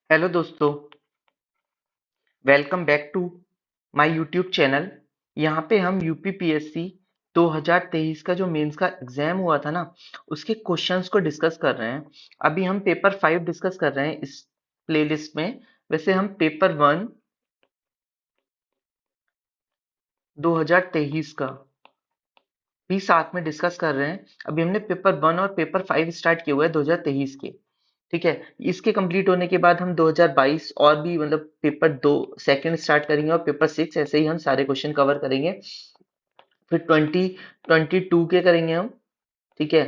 Hello दोस्तों, welcome back to my YouTube channel. यहाँ पे हम यूपीपीएससी 2023 का जो मेंस का एग्जाम हुआ था ना, उसके क्वेश्चंस को डिस्कस कर रहे हैं। अभी हम पेपर 5 डिस्कस कर रहे हैं इस प्लेलिस्ट में। वैसे हम पेपर 1 2023 का भी साथ में डिस्कस कर रहे हैं। अभी हमने पेपर 1 और पेपर 5 स्टार्ट किए हुए हैं 2023 के। ठीक है, इसके कंप्लीट होने के बाद हम 2022 और भी मतलब पेपर 2 सेकंड स्टार्ट करेंगे और पेपर 6 ऐसे ही हम सारे क्वेश्चन कवर करेंगे। फिर 2022 के करेंगे हम। ठीक है,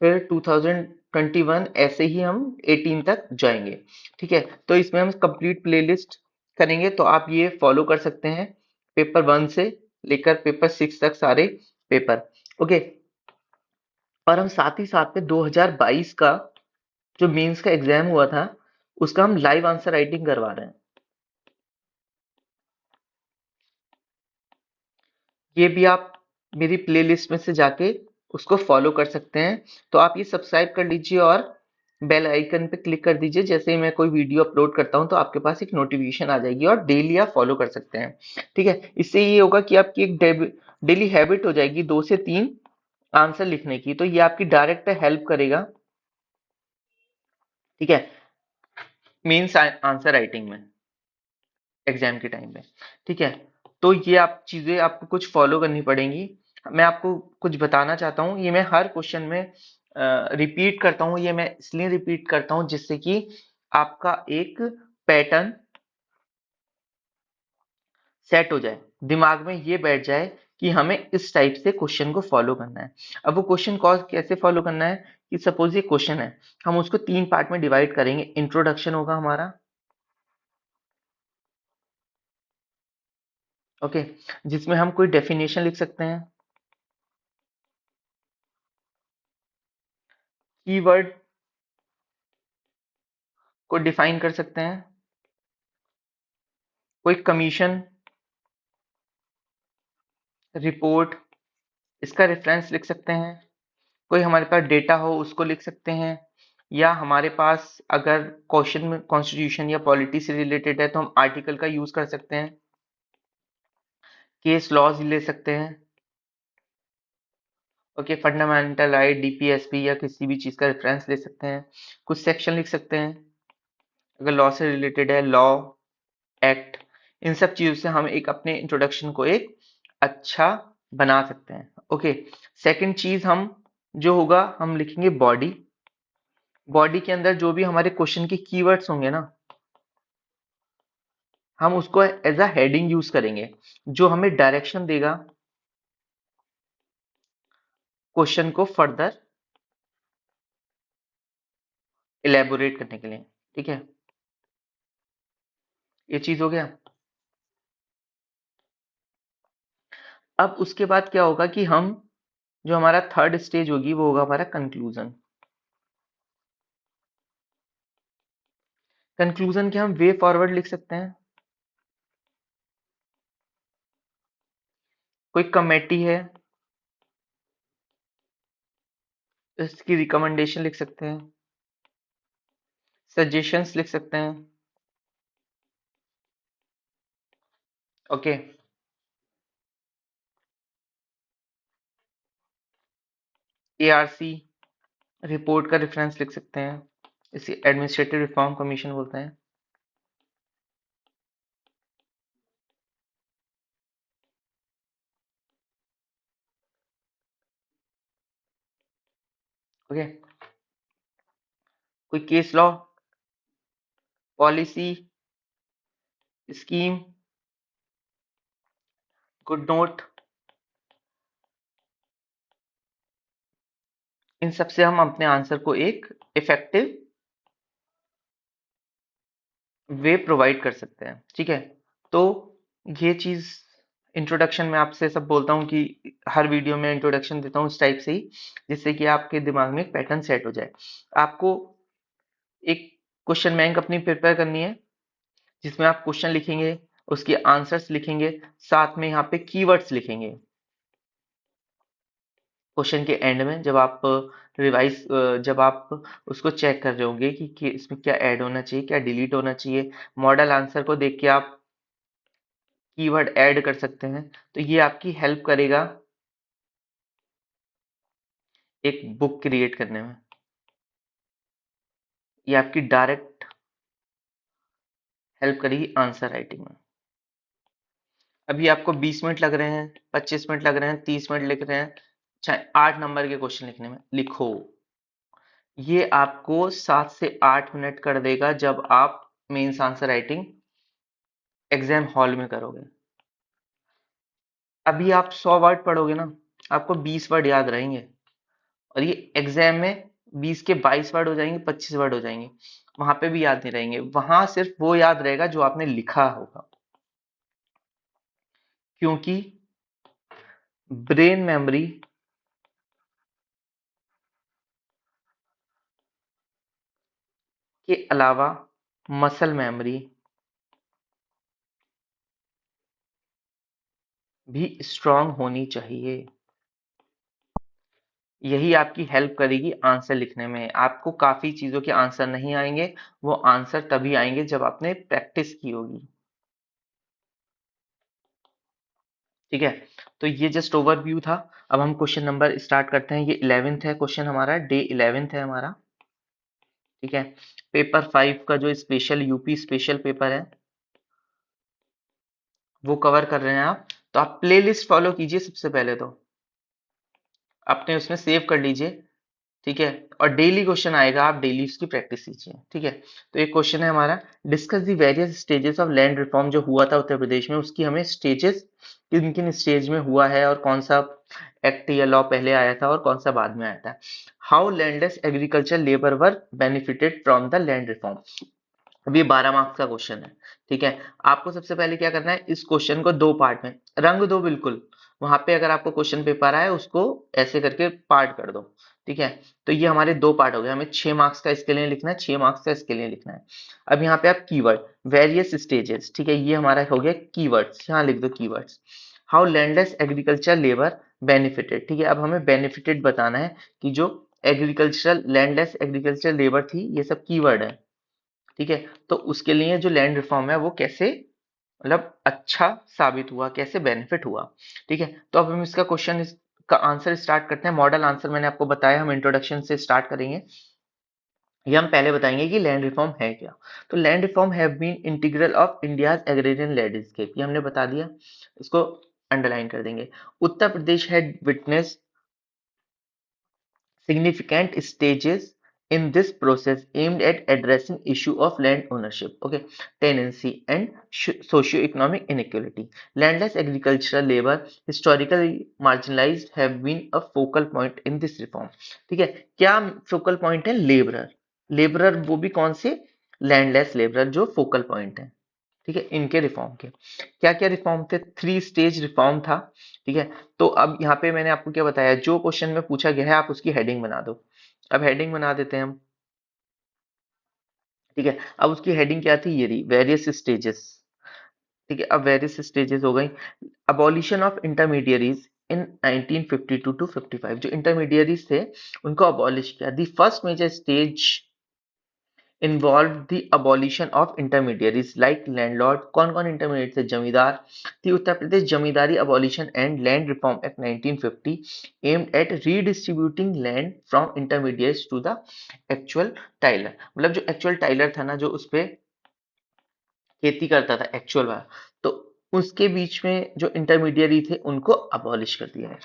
फिर 2021 ऐसे ही हम 18 तक जाएंगे। ठीक है, तो इसमें हम कंप्लीट प्लेलिस्ट करेंगे, तो आप ये फॉलो कर सकते हैं पेपर 1 से लेकर पेपर 6 तक सारे पेपर। ओके, और हम साथ ही साथ में 2022 का जो मेंस का एग्जाम हुआ था, उसका हम लाइव आंसर राइटिंग करवा रहे हैं। ये भी आप मेरी प्लेलिस्ट में से जाके उसको फॉलो कर सकते हैं। तो आप ये सब्सक्राइब कर लीजिए और बेल आइकन पे क्लिक कर दीजिए। जैसे ही मैं कोई वीडियो अपलोड करता हूँ तो आपके पास एक नोटिफिकेशन आ जाएगी और डेली आप फॉलो कर सकते हैं। ठीक है, इससे ये होगा कि आपकी एक डेली हैबिट हो जाएगी 2 से 3 आंसर लिखने की, तो ये आपकी डायरेक्ट हेल्प करेगा। ठीक है, मेंस आंसर राइटिंग में एग्जाम के टाइम पे। ठीक है, तो ये आप चीजें आपको कुछ फॉलो करनी पड़ेंगी। मैं आपको कुछ बताना चाहता हूँ, ये मैं हर क्वेश्चन में रिपीट करता हूँ। ये मैं इसलिए रिपीट करता हूँ जिससे कि आपका एक पैटर्न सेट हो जाए, दिमाग में ये बैठ जाए कि हमें इस टाइप से क्वेश्चन को फॉलो करना है। अब वो क्वेश्चन को कैसे फॉलो करना है कि सपोज ये क्वेश्चन है, हम उसको 3 पार्ट में डिवाइड करेंगे। इंट्रोडक्शन होगा हमारा, ओके, जिसमें हम कोई डेफिनेशन लिख सकते हैं, कीवर्ड को डिफाइन कर सकते हैं, कोई कमीशन, रिपोर्ट, इसका रेफरेंस लिख सकते हैं, कोई हमारे पास डेटा हो उसको लिख सकते हैं, या हमारे पास अगर क्वेश्चन में कॉन्स्टिट्यूशन या पॉलिटी से रिलेटेड है तो हम आर्टिकल का यूज कर सकते हैं, केस लॉज ले सकते हैं। ओके, फंडामेंटल राइट, डीपीएसपी या किसी भी चीज का रेफरेंस ले सकते हैं, कुछ सेक्शन लिख सकते हैं अगर लॉ से रिलेटेड है, लॉ, एक्ट, इन सब चीजों से हम एक अपने इंट्रोडक्शन को एक अच्छा बना सकते हैं। ओके, सेकंड चीज हम जो होगा हम लिखेंगे बॉडी। बॉडी के अंदर जो भी हमारे क्वेश्चन के कीवर्ड्स होंगे ना, हम उसको एज अ हेडिंग यूज करेंगे, जो हमें डायरेक्शन देगा क्वेश्चन को फर्दर इलेबोरेट करने के लिए। ठीक है, ये चीज हो गया। अब उसके बाद क्या होगा कि हम जो हमारा थर्ड स्टेज होगी वो होगा हमारा कंक्लूजन। कंक्लूजन के हम वे फॉरवर्ड लिख सकते हैं, कोई कमेटी है इसकी रिकमेंडेशन लिख सकते हैं, सजेशंस लिख सकते हैं। ओके, एआरसी रिपोर्ट का रेफरेंस लिख सकते हैं, इसे एडमिनिस्ट्रेटिव रिफॉर्म कमीशन बोलते हैं। ओके, कोई case law, policy, scheme, good note, इन सब से हम अपने आंसर को एक इफेक्टिव वे प्रोवाइड कर सकते हैं। ठीक है, तो ये चीज इंट्रोडक्शन में आपसे सब बोलता हूँ कि हर वीडियो में इंट्रोडक्शन देता हूँ इस टाइप से ही, जिससे कि आपके दिमाग में एक पैटर्न सेट हो जाए। आपको एक क्वेश्चन बैंक अपनी प्रिपेयर करनी है, जिसमें आप क्वेश्चन लिखेंगे, उसके आंसर्स लिखेंगे, साथ में यहाँ पे कीवर्ड्स लिखेंगे। क्वेश्चन के एंड में जब आप रिवाइज जब आप उसको चेक कर रहे होंगे कि इसमें क्या ऐड होना चाहिए, क्या डिलीट होना चाहिए, मॉडल आंसर को देख के आप कीवर्ड ऐड कर सकते हैं। तो ये आपकी हेल्प करेगा एक बुक क्रिएट करने में। ये आपकी डायरेक्ट हेल्प करेगी आंसर राइटिंग में। अभी आपको 20 मिनट लग रहे हैं, 25 मिनट लग रहे हैं, 30 मिनट लिख रहे हैं, चाहे 8 नंबर के क्वेश्चन लिखने में, लिखो। ये आपको 7 से 8 मिनट कर देगा जब आप mains answer writing exam hall में करोगे। अभी आप 100 वर्ड पढ़ोगे ना, आपको 20 वर्ड याद रहेंगे, और ये एग्जाम में 20 के 22 वर्ड हो जाएंगे, 25 वर्ड हो जाएंगे, वहां पे भी याद नहीं रहेंगे। वहां सिर्फ वो याद रहेगा जो आपने लिखा होगा, क्योंकि ब्रेन मेमोरी के अलावा मसल मेमोरी भी स्ट्रांग होनी चाहिए। यही आपकी हेल्प करेगी आंसर लिखने में। आपको काफी चीजों के आंसर नहीं आएंगे, वो आंसर तभी आएंगे जब आपने प्रैक्टिस की होगी। ठीक है, तो ये जस्ट ओवरव्यू था। अब हम क्वेश्चन नंबर स्टार्ट करते हैं। ये 11th है क्वेश्चन हमारा, डे 11th है हमारा। ठीक है, पेपर 5 का जो स्पेशल यूपी स्पेशल पेपर है वो कवर कर रहे हैं आप। तो आप प्लेलिस्ट फॉलो कीजिए सबसे पहले तो, अपने उसमें सेव कर लीजिए। ठीक है, और डेली क्वेश्चन आएगा, आप डेली उसकी प्रैक्टिस कीजिए। ठीक है, तो एक क्वेश्चन है हमारा, discuss the various stages of land reform. जो हुआ था उत्तर प्रदेश में, उसकी हमें स्टेजेस किन किन स्टेज में हुआ है, और कौन सा एक्ट या लॉ पहले आया था और कौन सा बाद में आया था। How landless agriculture labour were benefited from the land reform. अब ये 12 मार्क्स का क्वेश्चन है। ठीक है, आपको सबसे पहले क्या करना है, इस क्वेश्चन को दो पार्ट में रंग दो बिल्कुल। वहां पे अगर आपको क्वेश्चन पेपर आए उसको ऐसे करके पार्ट कर दो। ठीक है, तो ये हमारे दो पार्ट हो गए। हमें 6 मार्क्स का इसके लिए लिखना है, 6 मार्क्स का इसके लिए लिखना है। अब यहाँ पे आप कीवर्ड वेरियस स्टेजेस, ठीक है, ये हमारा हो गया कीवर्ड्स, यहाँ लिख दो keywords. How landless agriculture labour benefited. ठीक है, अब हमें बेनिफिटेड बताना है कि जो एग्रीकल्चरल लैंडलेस एग्रीकल्चर लेबर थी, ये सब कीवर्ड है। ठीक है, तो उसके लिए जो लैंड रिफॉर्म है वो कैसे मतलब अच्छा साबित हुआ, कैसे बेनिफिट हुआ। ठीक है, तो अब हम इसका क्वेश्चन का आंसर स्टार्ट करते हैं। मॉडल आंसर मैंने आपको बताया, हम इंट्रोडक्शन से स्टार्ट करेंगे। ये हम पहले बताएंगे कि लैंड रिफॉर्म है क्या। तो land reform have been integral of India's agrarian landscape, ये हमने बता दिया, इसको अंडरलाइन कर देंगे। Uttar Pradesh had witnessed significant stages in this process aimed at addressing issue of land ownership, okay, tenancy and socio-economic inequality. Landless agricultural labor, historically marginalized, have been a focal point in this reform. ठीक है, क्या focal point है, labourer. Labourer वो भी कौन से, landless labourer जो focal point है। ठीक है, इनके रिफॉर्म के क्या क्या रिफॉर्म थे, 3 स्टेज रिफॉर्म था। ठीक है, तो अब यहाँ पे मैंने आपको क्या बताया, जो क्वेश्चन में पूछा गया है आप उसकी हेडिंग बना दो। अब हेडिंग बना देते हैं हम। ठीक है, अब उसकी हेडिंग क्या थी, ये रही, वेरियस स्टेजेस। ठीक है, अब वेरियस स्टेजेस हो गई। Abolition of intermediaries in 1952 to 55, जो इंटरमीडियरीज थे उनको अबॉलिश किया। The first major stage involved the abolition of intermediaries like landlord। कौन कौन इंटरमीडिएट थे, जमींदार। थी उत्तर प्रदेश जमींदारी abolition and land reform act 1950 aimed at redistributing land from intermediaries to the actual tiller। मतलब जो एक्चुअल टाइलर था ना, जो उस पे खेती करता था एक्चुअल वाला, तो उसके बीच में जो इंटरमीडियरी थे उनको अबॉलिश कर दिया है।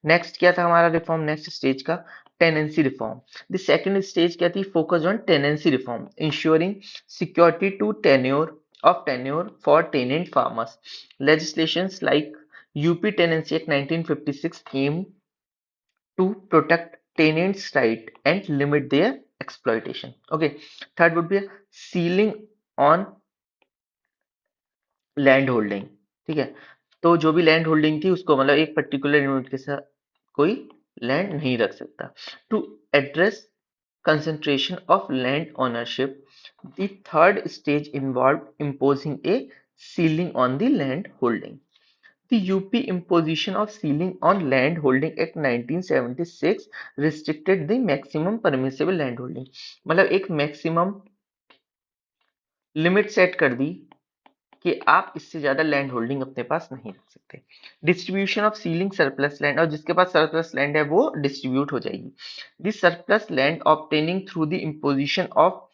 नेक्स्ट क्या था हमारा रिफॉर्म, नेक्स्ट स्टेज का, tenancy reform. The second stage क्या थी, focus on tenancy reform, ensuring security to tenure for tenant farmers. Legislations like UP tenancy act 1956 aim to protect tenants right and limit their exploitation, okay। third would be a ceiling on land holding. ठीक है, तो जो भी land holding थी उसको मतलब एक particular unit के साथ कोई लैंड नहीं रख सकता। To address concentration of land ownership, the third stage involve imposing a ceiling on the land holding. The UP imposition of ceiling on land holding Act 1976 restricted the maximum permissible land holding। मतलब एक maximum limit set कर दी कि आप इससे ज्यादा land holding अपने पास नहीं रख सकते। Distribution of ceiling surplus land, और जिसके पास सरप्लस लैंड है वो डिस्ट्रीब्यूट हो जाएगी। This surplus land obtaining through the imposition of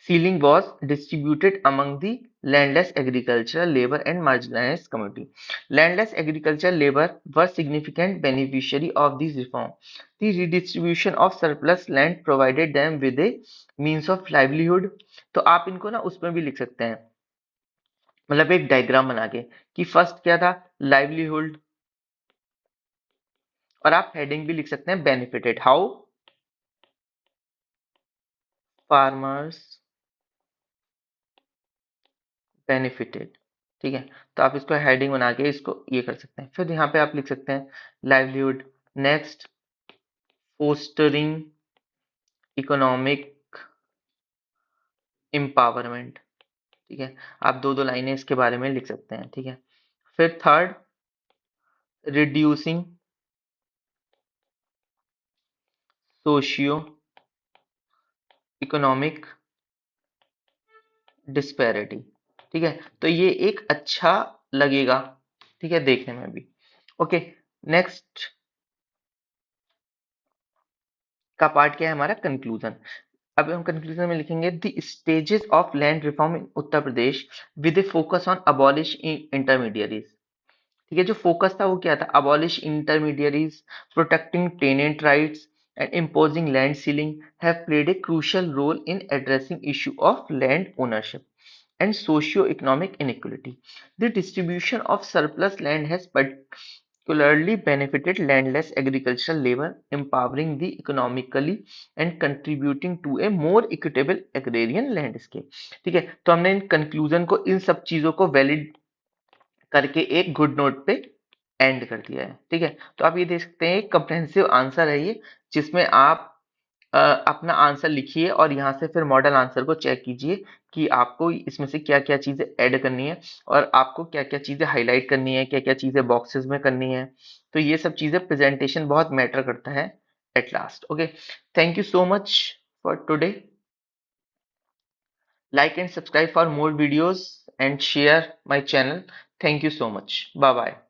ceiling was distributed among the landless agricultural labor and marginalized community. Landless agricultural labor were significant beneficiary of this reform. The redistribution of surplus land provided them with a means of livelihood। तो आप इनको ना उसमें भी लिख सकते हैं, मतलब एक डायग्राम बना के कि फर्स्ट क्या था, लाइवलीहुड, और आप हेडिंग भी लिख सकते हैं बेनिफिटेड, हाउ फार्मर्स बेनिफिटेड। ठीक है, तो आप इसको हेडिंग बना के इसको ये कर सकते हैं। फिर यहाँ पे आप लिख सकते हैं livelihood, next fostering economic empowerment. ठीक है, आप दो दो लाइनें इसके बारे में लिख सकते हैं। ठीक है, फिर third reducing socio economic disparity. ठीक है, तो ये एक अच्छा लगेगा, ठीक है, देखने में भी। ओके, नेक्स्ट का पार्ट क्या है हमारा, कंक्लूजन। अब हम कंक्लूजन में लिखेंगे the stages of land reform in Uttar Pradesh with a focus on abolish intermediaries. ठीक है, जो फोकस था वो क्या था, abolish intermediaries, protecting tenant rights and imposing land ceiling have played a crucial role in addressing issue of land ownership and socio-economic inequality. The distribution of surplus land has particularly benefited landless agricultural labor, empowering the economically and contributing to a more equitable agrarian landscape। ठीक है, तो हमने in conclusion को, इन सब चीजों को valid करके एक गुड नोट पे एंड कर दिया है। ठीक है, तो आप ये देख सकते हैं एक कंप्रेहेंसिव आंसर है ये, जिसमें आप अपना आंसर लिखिए और यहाँ से फिर मॉडल आंसर को चेक कीजिए कि आपको इसमें से क्या क्या चीजें ऐड करनी है और आपको क्या क्या चीजें हाईलाइट करनी है, क्या क्या चीजें बॉक्सेस में करनी है। तो ये सब चीजें प्रेजेंटेशन बहुत मैटर करता है at last. Okay, thank you so much for today. Like and subscribe for more videos and share my channel. Thank you so much. Bye bye.